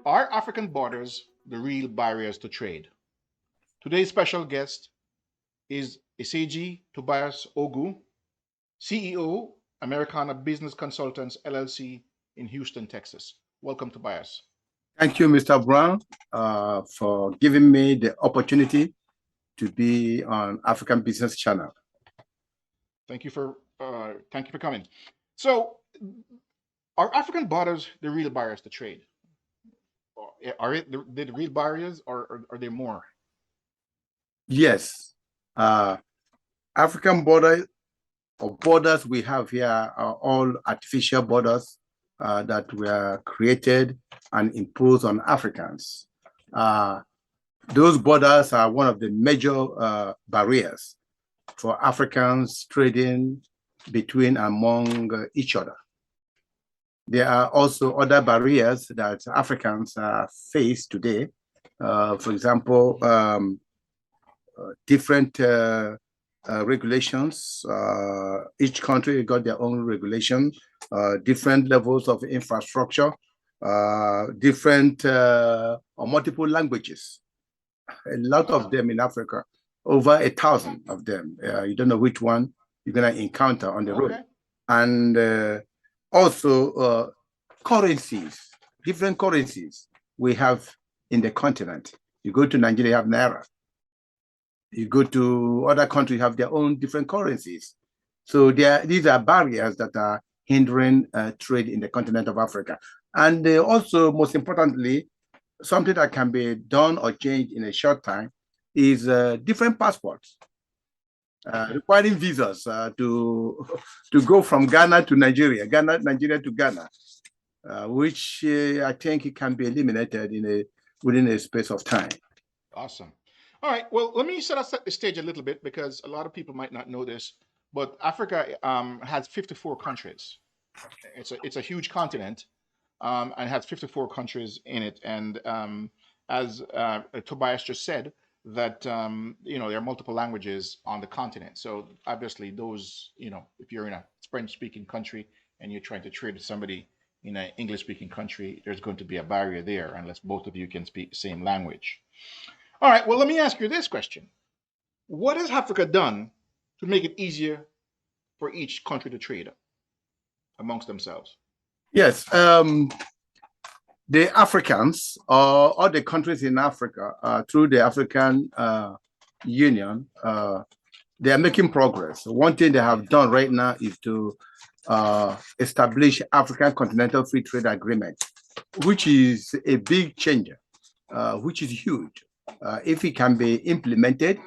Are African borders the real barriers to trade? Today's special guest is Iseji Tobias Ogu, CEO, Americana Business Consultants LLC in Houston, Texas. Welcome, Tobias. Thank you, Mr. Brown, for giving me the opportunity to be on African Business Channel. Thank you for coming. So, are African borders the real barriers to trade? Are it the real barriers, or are there more? Yes, African borders we have here are all artificial borders that were created and imposed on Africans. Those borders are one of the major barriers for Africans trading between among each other. There are also other barriers that Africans face today. For example, different regulations. Each country got their own regulation, different levels of infrastructure, different or multiple languages. A lot of them in Africa, over 1,000 of them. You don't know which one you're going to encounter on the road. And also currencies, different currencies we have in the continent. You go to Nigeria, you have Naira. You go to other countries, you have their own different currencies. So these are barriers that are hindering trade in the continent of Africa. And also, most importantly, something that can be done or changed in a short time is different passports. Requiring visas to go from Ghana to Nigeria, Nigeria to Ghana, which I think it can be eliminated within a space of time. Awesome. All right. Well, let me set the stage a little bit, because a lot of people might not know this, but Africa has 54 countries. It's a huge continent, and has 54 countries in it. And as Tobias just said, that there are multiple languages on the continent. So obviously those, if you're in a French-speaking country and you're trying to trade with somebody in an English-speaking country, there's going to be a barrier there unless both of you can speak the same language. All right, well, let me ask you this question. What has Africa done to make it easier for each country to trade amongst themselves? Yes, the Africans, or all the countries in Africa, through the African Union, they are making progress. One thing they have done right now is to establish African Continental Free Trade Agreement, which is a big changer, which is huge. If it can be implemented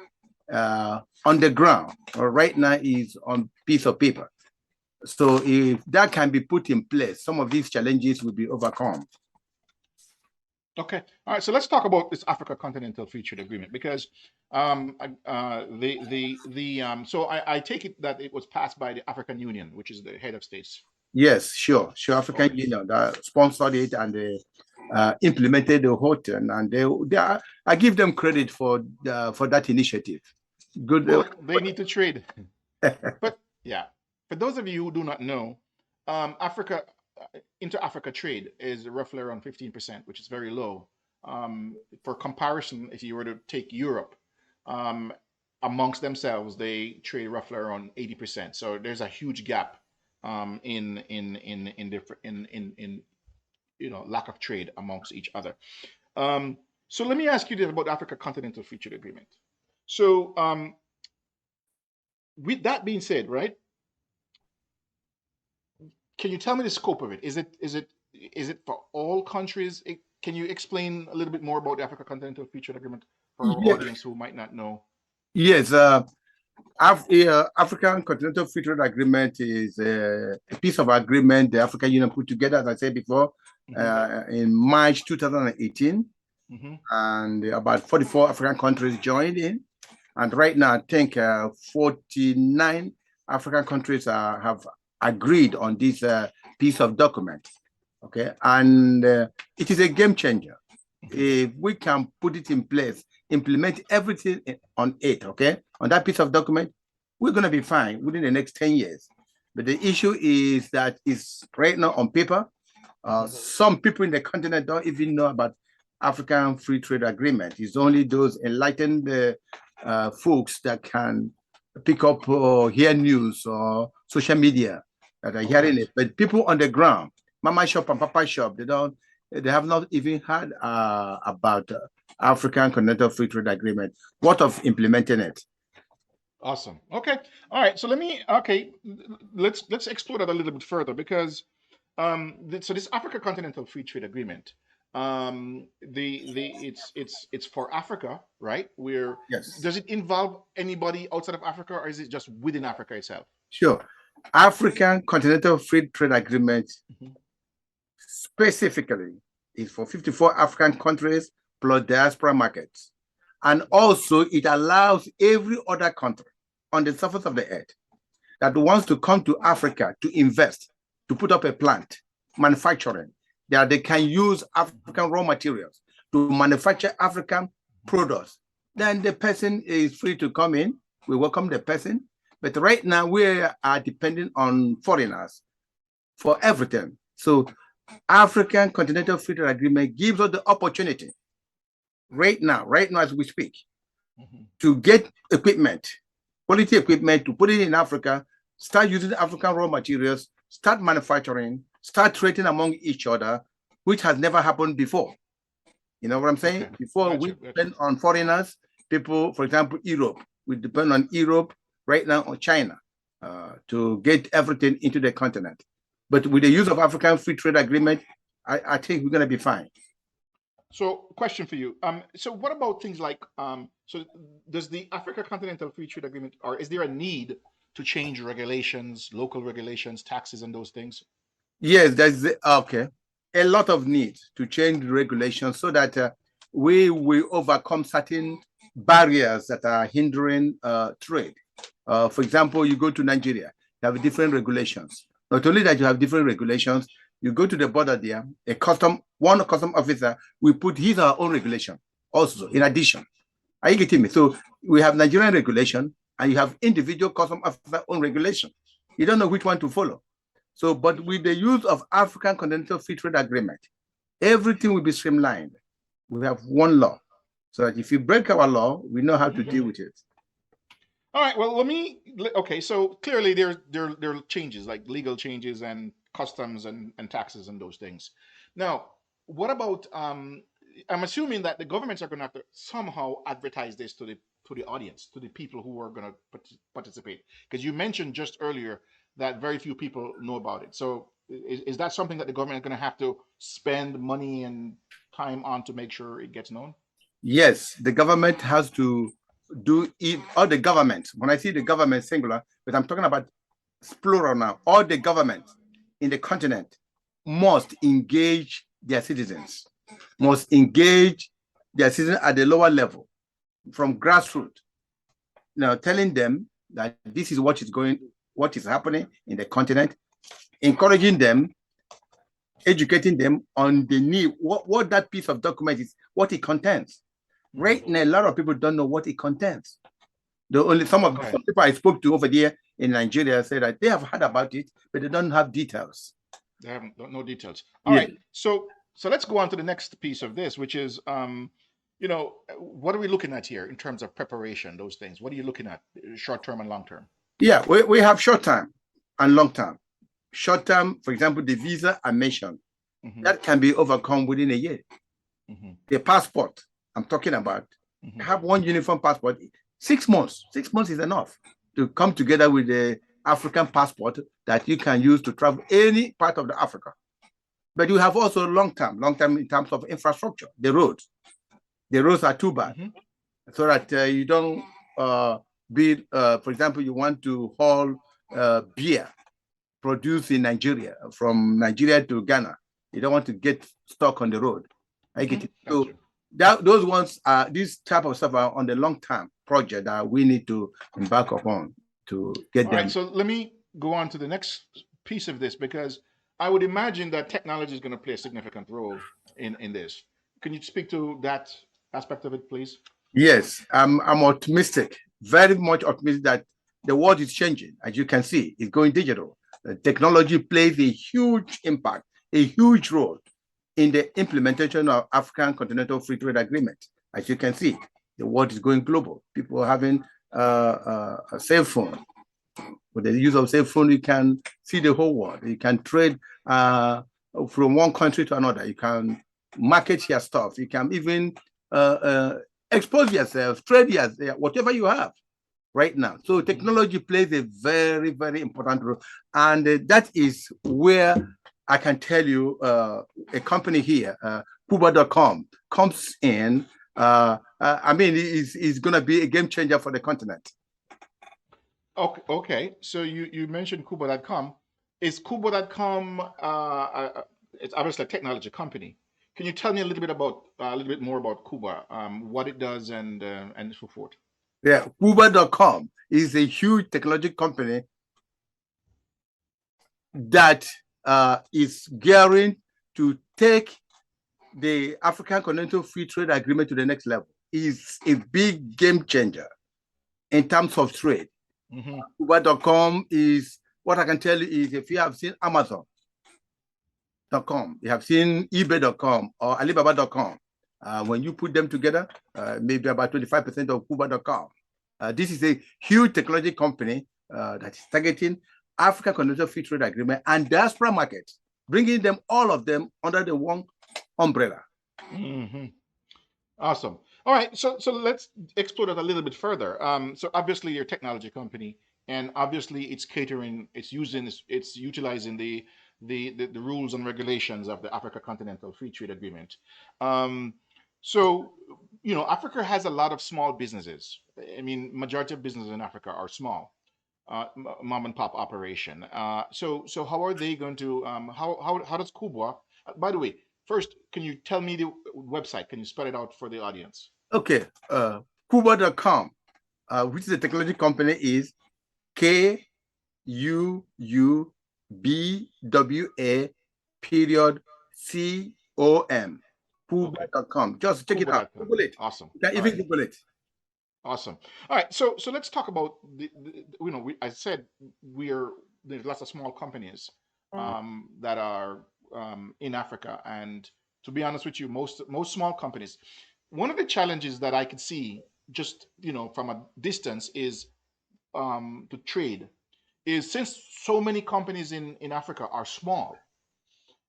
on the ground, or right now is on piece of paper. So if that can be put in place, some of these challenges will be overcome. Okay. All right. So let's talk about this Africa Continental Free Trade Agreement, because so I take it that it was passed by the African Union, which is the head of states. Yes, sure. African Union that sponsored it, and they implemented the whole thing, and I give them credit for that initiative. Good. Well, they need to trade. But yeah, for those of you who do not know, inter-Africa trade is roughly around 15%, which is very low. For comparison, if you were to take Europe, amongst themselves, they trade roughly around 80%. So there's a huge gap in lack of trade amongst each other. So let me ask you this about the Africa Continental Free Trade Agreement. So with that being said, right? Can you tell me the scope of it? Is it for all countries? Can you explain a little bit more about the Africa Continental Free Trade Agreement for our audience who might not know? Yes, African Continental Free Trade Agreement is a piece of agreement the African Union put together, as I said before, in March 2018, and about 44 African countries joined in. And right now, I think 49 African countries have agreed on this piece of document. Okay, and it is a game changer. If we can put it in place, implement everything on it, okay, on that piece of document, we're going to be fine within the next 10 years. But the issue is that it's right now on paper. Some people in the continent don't even know about African Free Trade Agreement. It's only those enlightened folks that can pick up or hear news or social media that are hearing it. But people on the ground, mama shop and papa shop, they have not even heard about African Continental Free Trade Agreement. What of implementing it? Awesome. Okay. All right. So let's explore that a little bit further, because so this Africa Continental Free Trade Agreement, it's for Africa, right? Yes. Does it involve anybody outside of Africa, or is it just within Africa itself? Sure. African Continental Free Trade Agreement specifically is for 54 African countries plus diaspora markets. And also it allows every other country on the surface of the earth that wants to come to Africa to invest, to put up a plant, manufacturing, that they can use African raw materials to manufacture African products. Then the person is free to come in. We welcome the person. But right now we are depending on foreigners for everything. So African Continental Free Trade Agreement gives us the opportunity right now as we speak, to get equipment, quality equipment, to put it in Africa, start using African raw materials, start manufacturing, start trading among each other, which has never happened before. You know what I'm saying? Okay. Before we depend on foreigners, people, for example, Europe, we depend on Europe, right now on China, to get everything into the continent. But with the use of African Free Trade Agreement, I think we're going to be fine. So, question for you. So what about things like, so does the Africa Continental Free Trade Agreement, or is there a need to change regulations, local regulations, taxes, and those things? Yes, there's a lot of need to change regulations so that we will overcome certain barriers that are hindering trade. For example, you go to Nigeria, you have different regulations. Not only that you have different regulations, you go to the border there, one custom officer will put his or her own regulation also in addition. Are you getting me? So we have Nigerian regulation and you have individual custom officer own regulation. You don't know which one to follow. So, but with the use of African Continental Free Trade Agreement, everything will be streamlined. We have one law, so that if you break our law, we know how to deal with it. All right. Well, okay. So clearly there are changes, like legal changes and customs and taxes and those things. Now, what about I'm assuming that the governments are going to have to somehow advertise this to the audience, to the people who are going to participate, because you mentioned just earlier that very few people know about it. So is that something that the government is going to have to spend money and time on to make sure it gets known? Yes, the government has to do it, all the governments. When I see the government singular, but I'm talking about plural now, all the governments in the continent must engage their citizens, at the lower level, from grassroots. Now telling them that this is what is happening in the continent, encouraging them, educating them on the need, what that piece of document is, what it contains. Right now, a lot of people don't know what it contains. Some people I spoke to over there in Nigeria said that they have heard about it, but they don't have details. They haven't, no details. All right. So let's go on to the next piece of this, which is, what are we looking at here in terms of preparation, those things? What are you looking at, short term and long term? Yeah, we have short term and long term. Short term, for example, the visa I mentioned, that can be overcome within a year. The passport I'm talking about, have one uniform passport, 6 months. 6 months is enough to come together with the African passport that you can use to travel any part of the Africa. But you have also long term in terms of infrastructure, the roads. The roads are too bad, so that you don't build, for example, you want to haul beer produced in Nigeria, from Nigeria to Ghana. You don't want to get stuck on the road. I get it. So those ones are, this type of stuff are on the long term project that we need to embark upon to get them. All right, so let me go on to the next piece of this, because I would imagine that technology is going to play a significant role in this. Can you speak to that aspect of it, please? Yes, I'm optimistic, very much optimistic that the world is changing. As you can see, it's going digital. technology plays a huge impact, a huge role in the implementation of African Continental Free Trade Agreement. As you can see, the world is going global. People are having a cell phone. With the use of cell phone, you can see the whole world. You can trade from one country to another. You can market your stuff. You can even expose yourself, trade yourself, whatever you have right now. So technology plays a very, very important role. And that is where I can tell you a company here, Kuba.com, comes in. I mean, it's going to be a game changer for the continent. Okay. So you mentioned Kuba.com. Is Kuba.com it's obviously a technology company. Can you tell me a little bit more about Kuba, what it does and so forth? Yeah, Kuba.com is a huge technology company that is gearing to take the African Continental Free Trade Agreement to the next level. It's a big game changer in terms of trade. Kuba.com is, what I can tell you is, if you have seen Amazon.com, you have seen eBay.com or Alibaba.com, when you put them together, maybe about 25% of Kuba.com. This is a huge technology company that is targeting African Continental Free Trade Agreement and diaspora markets, bringing them, all of them, under the one umbrella. Awesome. All right, so let's explore that a little bit further. So obviously you're a technology company, and obviously it's utilizing the rules and regulations of the Africa Continental Free Trade Agreement. So Africa has a lot of small businesses. I mean, majority of businesses in Africa are small, mom and pop operation. So how are they going to how does Kuba? By the way, first, can you tell me the website? Can you spell it out for the audience? Okay, Kuba.com, which is a technology company, is KUUBWA.com. Kuba.com. Just check it out. Google it. Awesome. You can even Google it. Awesome. All right. So let's talk about I said there's lots of small companies that are in Africa, and to be honest with you, most small companies. One of the challenges that I could see just from a distance is to trade. Is since so many companies in Africa are small,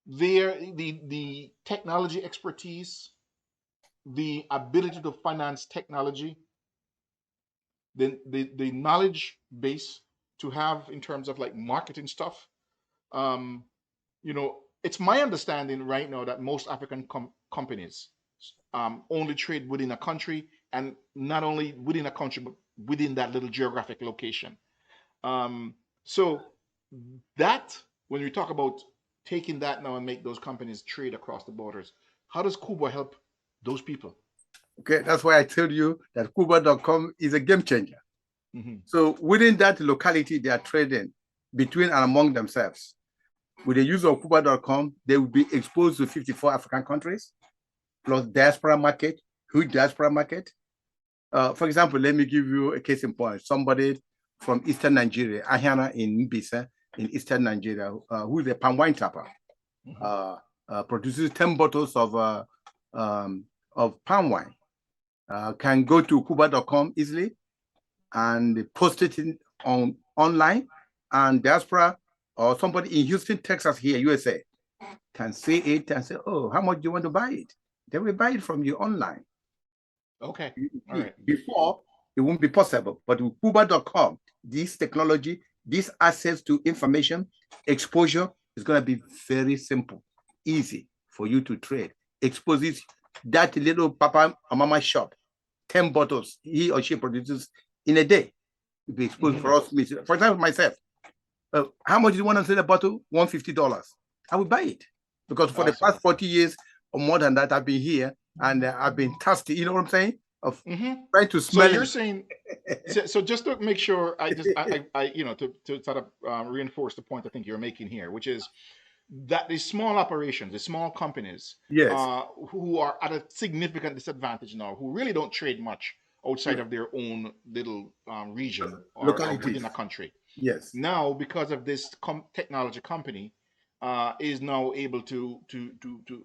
the technology expertise, the ability to finance technology, the knowledge base to have in terms of like marketing stuff. It's my understanding right now that most African companies only trade within a country, and not only within a country, but within that little geographic location. So that when we talk about taking that now and make those companies trade across the borders, how does Kuba help those people? Okay, that's why I told you that Kuba.com is a game changer. So within that locality, they are trading between and among themselves. With the use of Kuba.com, they will be exposed to 54 African countries, plus diaspora market, huge diaspora market. For example, let me give you a case in point. Somebody from Eastern Nigeria, Ahiana in Mbisa, in Eastern Nigeria, who is a palm wine tapper, produces 10 bottles of palm wine, can go to Kuba.com easily and post it online, and diaspora or somebody in Houston, Texas, here, USA, can see it and say, oh, how much do you want to buy it? They will buy it from you online. Okay. All right. Before, it won't be possible. But with Kuba.com, this technology, this access to information, exposure is going to be very simple, easy for you to trade. Exposes that little papa or mama shop, 10 bottles he or she produces in a day. It'll be exposed for us. For example, myself, how much do you want to sell a bottle? $150. I will buy it, because for the past 40 years or more than that, I've been here and I've been thirsty. You know what I'm saying? Of trying to smell. So you're saying, so just to make sure, to sort of reinforce the point I think you're making here, which is that the small operations, the small companies, yes, who are at a significant disadvantage now, who really don't trade much outside of their own little region or within a country. Yes. Now, because of this technology company, is now able to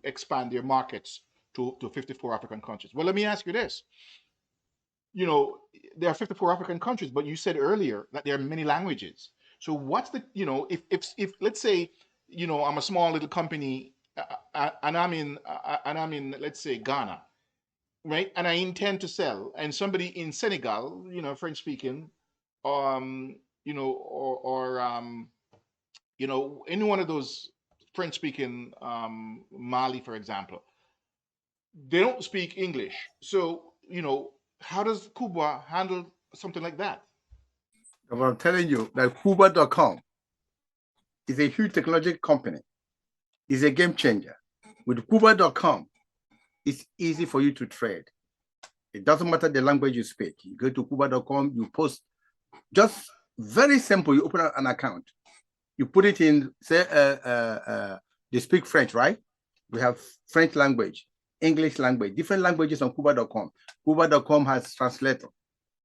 expand their markets to 54 African countries. Well, let me ask you this. You know, there are 54 African countries, but you said earlier that there are many languages. So what's the, you know, if let's say, you know, I'm a small little company, and I'm in, let's say, Ghana, right? And I intend to sell, and somebody in Senegal, you know, French speaking, um, you know, you know, any one of those French speaking, Mali, for example, they don't speak English. So, you know, how does Cuba handle something like that? But I'm telling you that Cuba.com is a huge technology company. It's a game changer. With Cuba.com, it's easy for you to trade. It doesn't matter the language you speak. You go to Cuba.com, you post, just very simple. You open an account. You put it in, say, they speak French, right? We have French language, English language, different languages on Cuba.com. Cuba.com has translator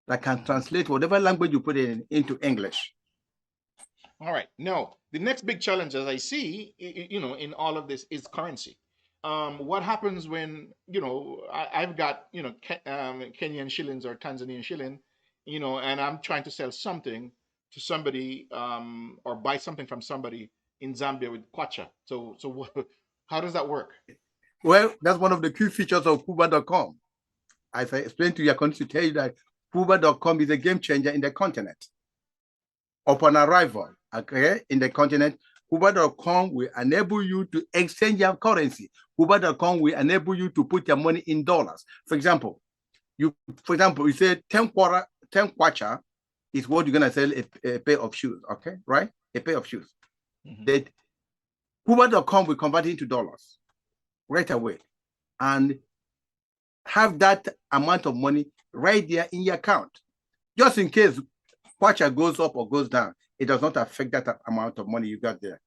that can translate whatever language you put in into English. All right. Now, the next big challenge, as I see, you know, in all of this is currency. What happens when, you know, I've got, you know, Kenyan shillings or Tanzanian shilling, you know, and I'm trying to sell something to somebody, or buy something from somebody in Zambia with kwacha. So how does that work? Well, that's one of the key features of Cuba.com. As I explained to you, I'm going to tell you that Cuba.com is a game changer in the continent. Upon arrival, okay, in the continent, Cuba.com will enable you to exchange your currency. Cuba.com will enable you to put your money in dollars. For example, you say 10 kwacha is what you're gonna sell a pair of shoes, okay, right? A pair of shoes. Mhm. That Cuba.com will convert it into dollars right away and have that amount of money right there in your account. Just in case kwacha goes up or goes down, it does not affect that amount of money you got there.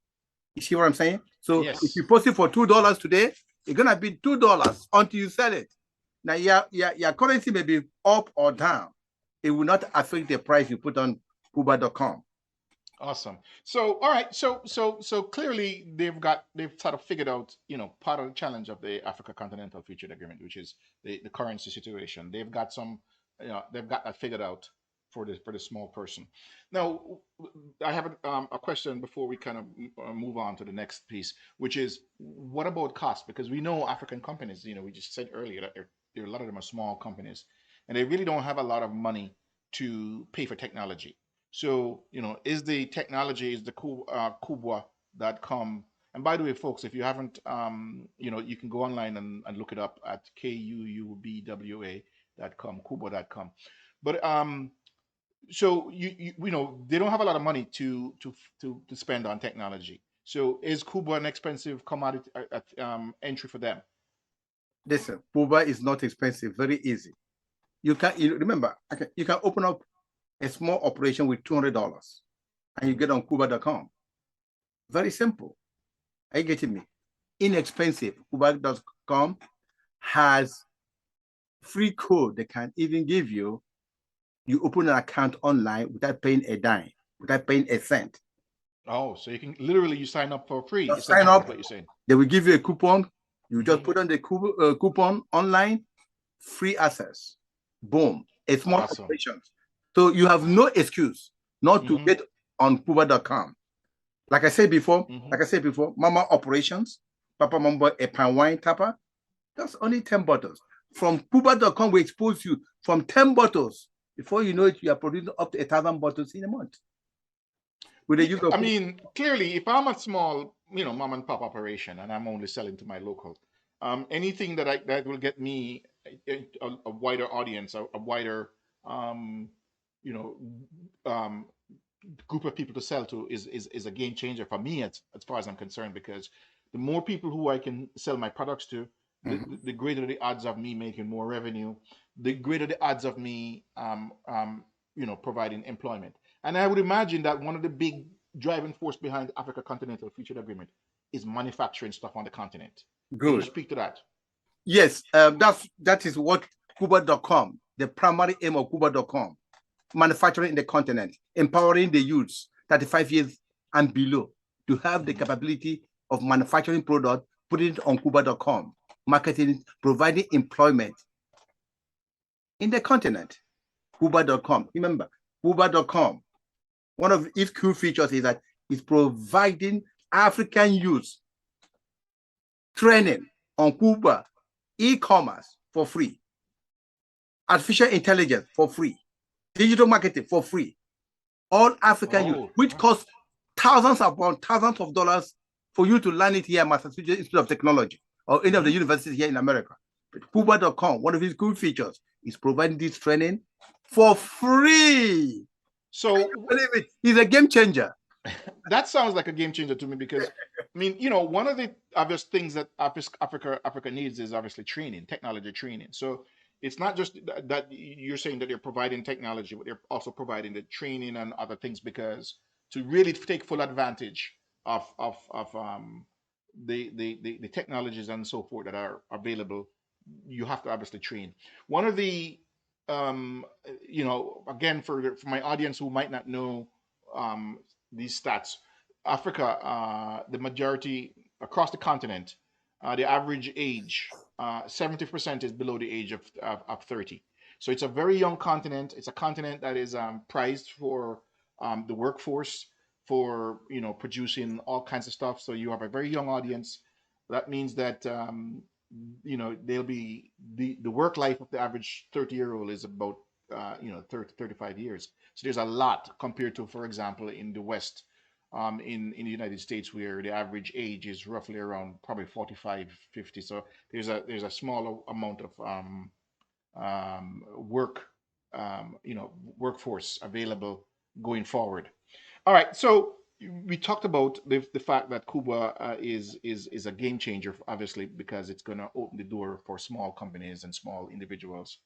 You see what I'm saying? So Yes. if you post it for $2 today, it's gonna be $2 until you sell it. Now your currency may be up or down. It will not affect the price you put on Cuba.com. Awesome. So, all right. So clearly they've sort of figured out, you know, part of the challenge of the Africa Continental Free Trade Agreement, which is the currency situation. They've got some, you know, they've got that figured out for the small person. Now, I have a question before we kind of move on to the next piece, which is what about cost? Because we know African companies, you know, we just said earlier that a lot of them are small companies, and they really don't have a lot of money to pay for technology. So, you know, is the technology, is the Kubwa.com. And by the way, folks, if you haven't, you know, you can go online and look it up at KUUBWA.com, Kubwa.com. But so you know, they don't have a lot of money to spend on technology. So is Kuba an expensive commodity entry for them? Listen, Cuba is not expensive, very easy. Remember, you can open up a small operation with $200 and you get on Cuba.com. Very simple. Are you getting me? Inexpensive. Cuba.com has free code they can even give you. You open an account online without paying a dime, without paying a cent. Oh, so you can literally, you sign up for free. Just sign up. What you're saying. They will give you a coupon. You just put on the coupon online, free access. Boom. A small operation. So you have no excuse not to get on Cuba.com. Like I said before, mama operations, papa mamba a pan wine tapper, that's only 10 bottles. From Cuba.com, we expose you from 10 bottles. Before you know it, you are producing up to 1,000 bottles in a month. With the use of, I mean, clearly, if I'm a small, you know, mom and pop operation and I'm only selling to my local, anything that will get me a wider audience, a wider, you know, group of people to sell to is a game changer for me as far as I'm concerned, because the more people who I can sell my products to, the greater the odds of me making more revenue, the greater the odds of me you know, providing employment. And I would imagine that one of the big driving force behind the Africa Continental Free Trade Agreement is manufacturing stuff on the continent. Good. Can you speak to that? Yes, that is what Cuba.com, the primary aim of Cuba.com, manufacturing in the continent. empowering the youths 35 years and below to have the capability of manufacturing product, putting it on Cuba.com, marketing, providing employment in the continent. Cuba.com. Remember, Cuba.com, one of its key features is that it's providing African youth training on Cuba, e-commerce for free, artificial intelligence for free, digital marketing for free. All African youth, which costs thousands of dollars for you to learn it here at Massachusetts Institute of Technology or any of the universities here in America. But Cuba.com, one of its good features, is providing this training for free. So believe it, he's a game changer. That sounds like a game changer to me because, I mean, you know, one of the obvious things that Africa needs is obviously training, technology training. So it's not just that you're saying that they're providing technology, but they're also providing the training and other things because to really take full advantage of the technologies and so forth that are available, you have to obviously train. One of the you know, again, for my audience who might not know these stats, Africa, the majority across the continent, the average age, 70% is below the age of 30. So it's a very young continent. It's a continent that is prized for the workforce, for, you know, producing all kinds of stuff. So you have a very young audience. That means that you know, they'll be the work life of the average 30-year-old is about you know, 30 35 years. So there's a lot compared to, for example, in the West, in the United States, where the average age is roughly around probably 45 50. So there's a small amount of work you know, workforce available going forward. All right, so we talked about the fact that Cuba is a game changer, obviously, because it's going to open the door for small companies and small individuals.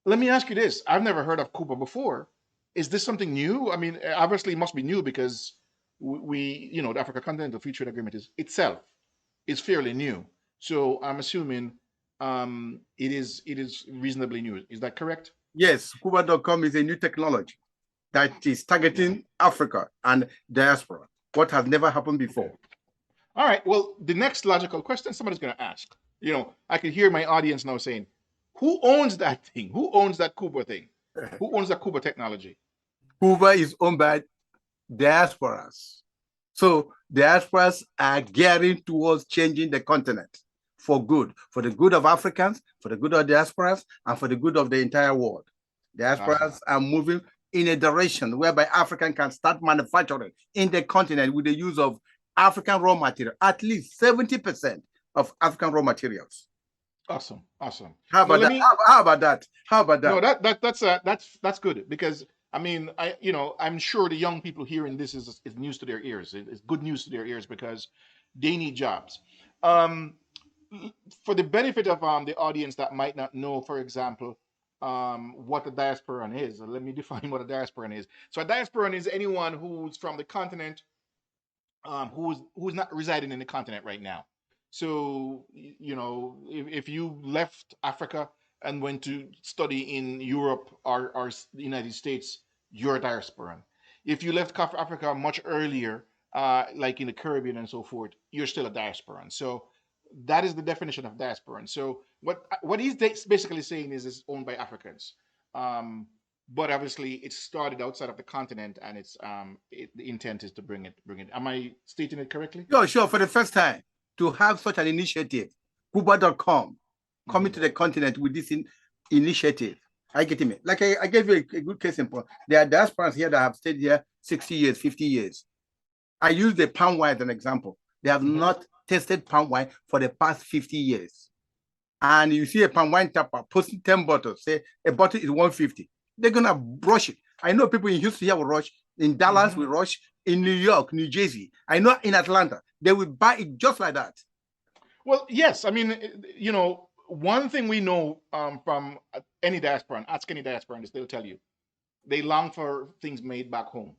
Let me ask you this: I've never heard of Cuba before. Is this something new? I mean, obviously, it must be new because we, you know, the Africa Continental Free Trade Agreement is itself is fairly new. So I'm assuming it is reasonably new. Is that correct? Yes, Cuba.com is a new technology that is targeting Africa and diaspora, what has never happened before. All right. Well, the next logical question somebody's going to ask, you know, I can hear my audience now saying, who owns that thing? Who owns that Cuba thing? Who owns that Cuba technology? Cuba is owned by diasporas. So diasporas are gearing towards changing the continent for good, for the good of Africans, for the good of diasporas, and for the good of the entire world. Diasporas are moving in a direction whereby African can start manufacturing in the continent with the use of African raw material, at least 70% of African raw materials. Awesome. How about that? How about that? No, that's good because I mean, you know, I'm sure the young people hearing this is news to their ears. It's good news to their ears because they need jobs. Um, for the benefit of the audience that might not know, for example, what a diasporan is, let me define what a diasporan is. So a diasporan is anyone who's from the continent, who's not residing in the continent right now. So you know, if you left Africa and went to study in Europe or the United States, you're a diasporan. If you left Africa much earlier, like in the Caribbean and so forth, you're still a diasporan. So that is the definition of diasporan. So what he's basically saying is it's owned by Africans. But obviously it started outside of the continent, and the intent is to bring it. Am I stating it correctly? Sure. For the first time, to have such an initiative, Cuba.com coming to the continent with this initiative. I get it. Like I gave you a good case in point. There are diasporans here that have stayed here 60 years, 50 years. I use the palm wine as an example. They have not tasted palm wine for the past 50 years. And you see a palm wine tapper posting 10 bottles, say a bottle is 150. They're gonna rush it. I know people in Houston here will rush, in Dallas will rush, in New York, New Jersey. I know in Atlanta, they will buy it just like that. Well, yes. I mean, you know, one thing we know from any diasporan, ask any diasporan, they'll tell you they long for things made back home.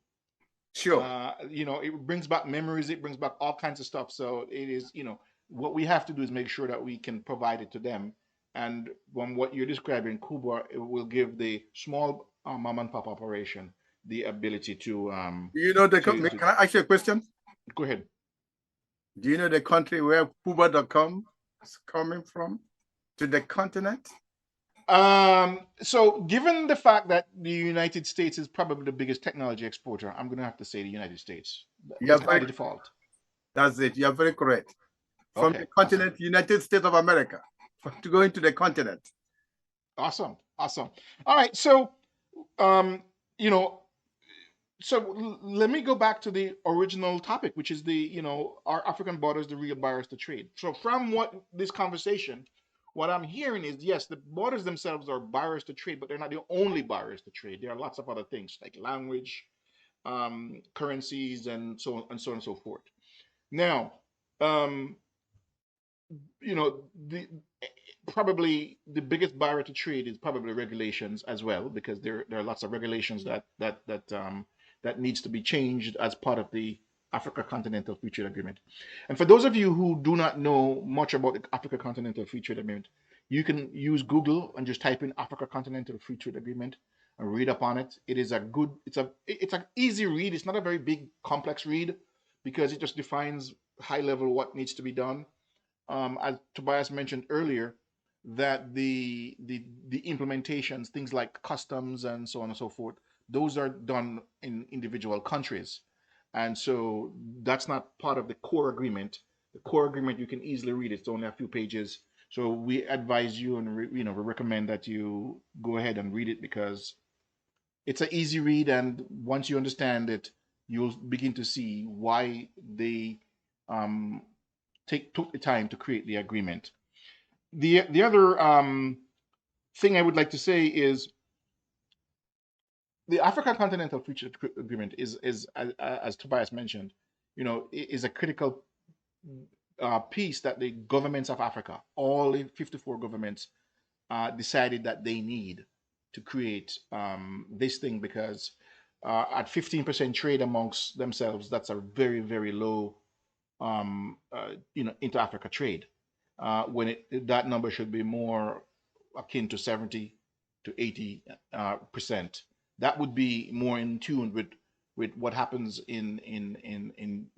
Sure. You know, it brings back memories, it brings back all kinds of stuff. So it is, you know, what we have to do is make sure that we can provide it to them. And from what you're describing, Cuba, it will give the small mom and pop operation the ability to Do you know to can I ask you a question? go ahead. Do you know the country where Cuba.com is coming from to the continent? So given the fact that the United States is probably the biggest technology exporter, I'm gonna have to say the United States, You're just by very, default. that's it. You're very correct. From Okay, the awesome, continent, United States of America, to go into the continent. awesome, awesome. All right, so um, you know, let me go back to the original topic, which is are African borders the real barriers to trade? So from what this conversation, what I'm hearing is yes, the borders themselves are barriers to trade, but they're not the only barriers to trade. There are lots of other things like language, currencies, and so on and so on and so forth. Now, um, the probably the biggest barrier to trade is probably regulations as well, because there are lots of regulations that needs to be changed as part of the Africa Continental Free Trade Agreement. And for those of you who do not know much about the Africa Continental Free Trade Agreement, you can use Google and just type in Africa Continental Free Trade Agreement and read up on it. It is a good, it's an easy read. It's not a very big, complex read because it just defines high level what needs to be done. As Tobias mentioned earlier, that the implementations, things like customs and so on and so forth, those are done in individual countries, and so that's not part of the core agreement. The core agreement you can easily read; it's only a few pages. So we advise you and we recommend that you go ahead and read it because it's an easy read, and once you understand it, you'll begin to see why they um, took the time to create the agreement. The other thing I would like to say is the African Continental Free Trade Agreement is as Tobias mentioned, is a critical piece that the governments of Africa, all 54 governments, decided that they need to create this thing because at 15% trade amongst themselves, that's a very very low inter-Africa trade. When that number should be more akin to 70 to 80%. That would be more in tune with what happens in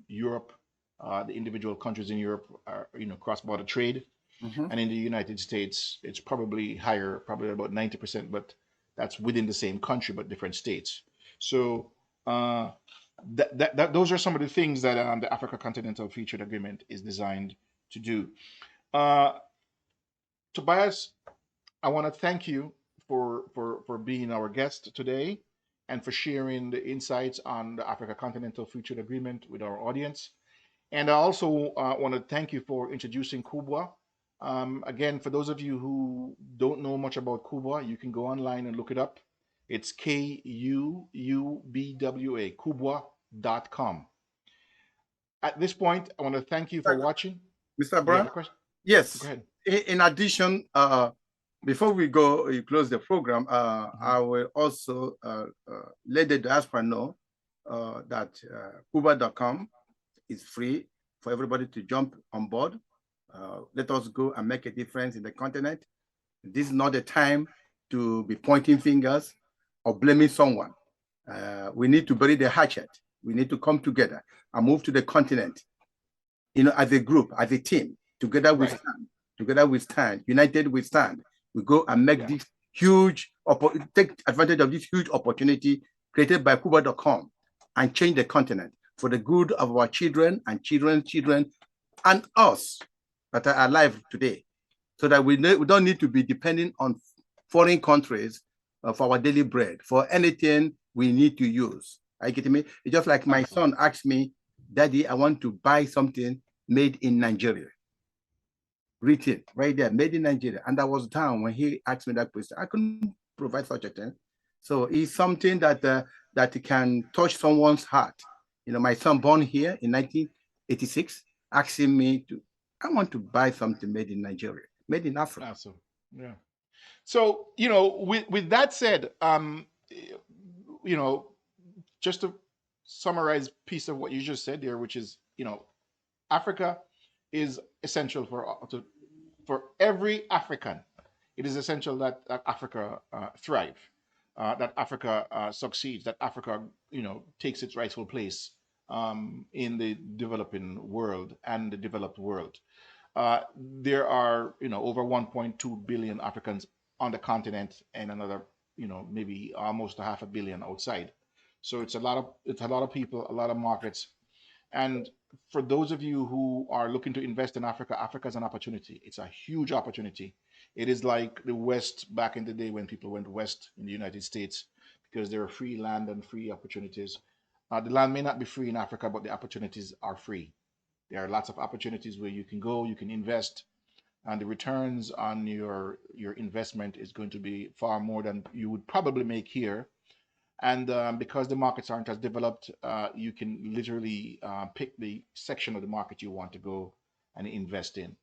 Europe. The individual countries in Europe are cross-border trade, Mhm. and in the United States it's probably higher, probably about 90%, but that's within the same country but different states. So uh, those are some of the things that the Africa Continental Free Trade Agreement is designed to do. Uh, Tobias, I want to thank you for being our guest today and for sharing the insights on the Africa Continental Free Trade Agreement with our audience. And I also want to thank you for introducing Kubwa. Again, for those of you who don't know much about Kubwa, you can go online and look it up. It's Kuubwa, kubwa.com. At this point, I want to thank you for watching. Mr. You have Brown? a question? Go Yes. ahead. In addition, before we go, you close the program, I will also let the diaspora know that Cuba.com is free for everybody to jump on board. Let us go and make a difference in the continent. This is not the time to be pointing fingers or blaming someone. We need to bury the hatchet. We need to come together and move to the continent, as a group, as a team. Together we Right. stand. Together we stand. United we stand. We go and make Yeah. this take advantage of this huge opportunity created by Cuba.com and change the continent for the good of our children and children's children and us that are alive today, so that we don't need to be depending on foreign countries for our daily bread, for anything we need to use. Are you getting me? It's just like my son asked me, Daddy, I want to buy something made in Nigeria. Written right there, made in Nigeria. And I was down when he asked me that question. I couldn't provide such a thing. So it's something that that can touch someone's heart. My son born here in 1986, asking me I want to buy something made in Nigeria, made in Africa. Awesome. Yeah. So, with that said, just to summarize piece of what you just said there, which is, Africa is essential for every African. It is essential that Africa thrive. that Africa succeeds, that Africa, takes its rightful place in the developing world and the developed world. There are, over 1.2 billion Africans on the continent, and another, maybe almost a half a billion outside. So it's a lot of people, a lot of markets. And for those of you who are looking to invest in Africa, Africa is an opportunity. It's a huge opportunity. It is like the West back in the day when people went west in the United States, because there are free land and free opportunities. The land may not be free in Africa, but the opportunities are free. There are lots of opportunities where you can go, you can invest, and the returns on your investment is going to be far more than you would probably make here. And because the markets aren't as developed, you can literally pick the section of the market you want to go and invest in.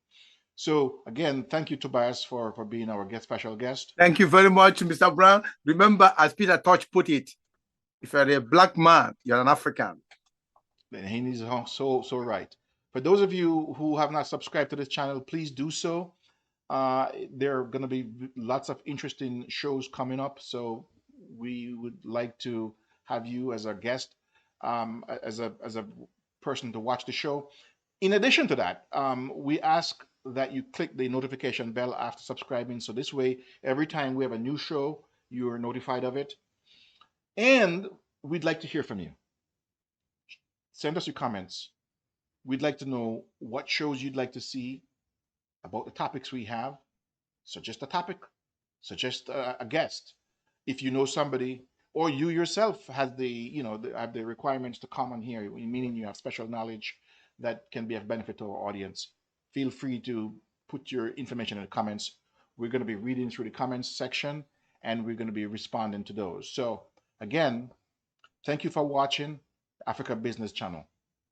So again, thank you, Tobias, for being our special guest. Thank you very much, Mr. Brown. Remember, as Peter Touch put it, if you're a black man, you're an African. And he is so right. For those of you who have not subscribed to this channel, please do so. There are going to be lots of interesting shows coming up, so we would like to have you as a guest, as a person to watch the show. In addition to that, we ask that you click the notification bell after subscribing, so this way, every time we have a new show, you are notified of it. And we'd like to hear from you. Send us your comments. We'd like to know what shows you'd like to see, about the topics we have. Suggest a topic, suggest a guest. If you know somebody, or you yourself have have the requirements to come on here, meaning you have special knowledge that can be of benefit to our audience, feel free to put your information in the comments. We're going to be reading through the comments section, and we're going to be responding to those. So again, thank you for watching Africa Business Channel.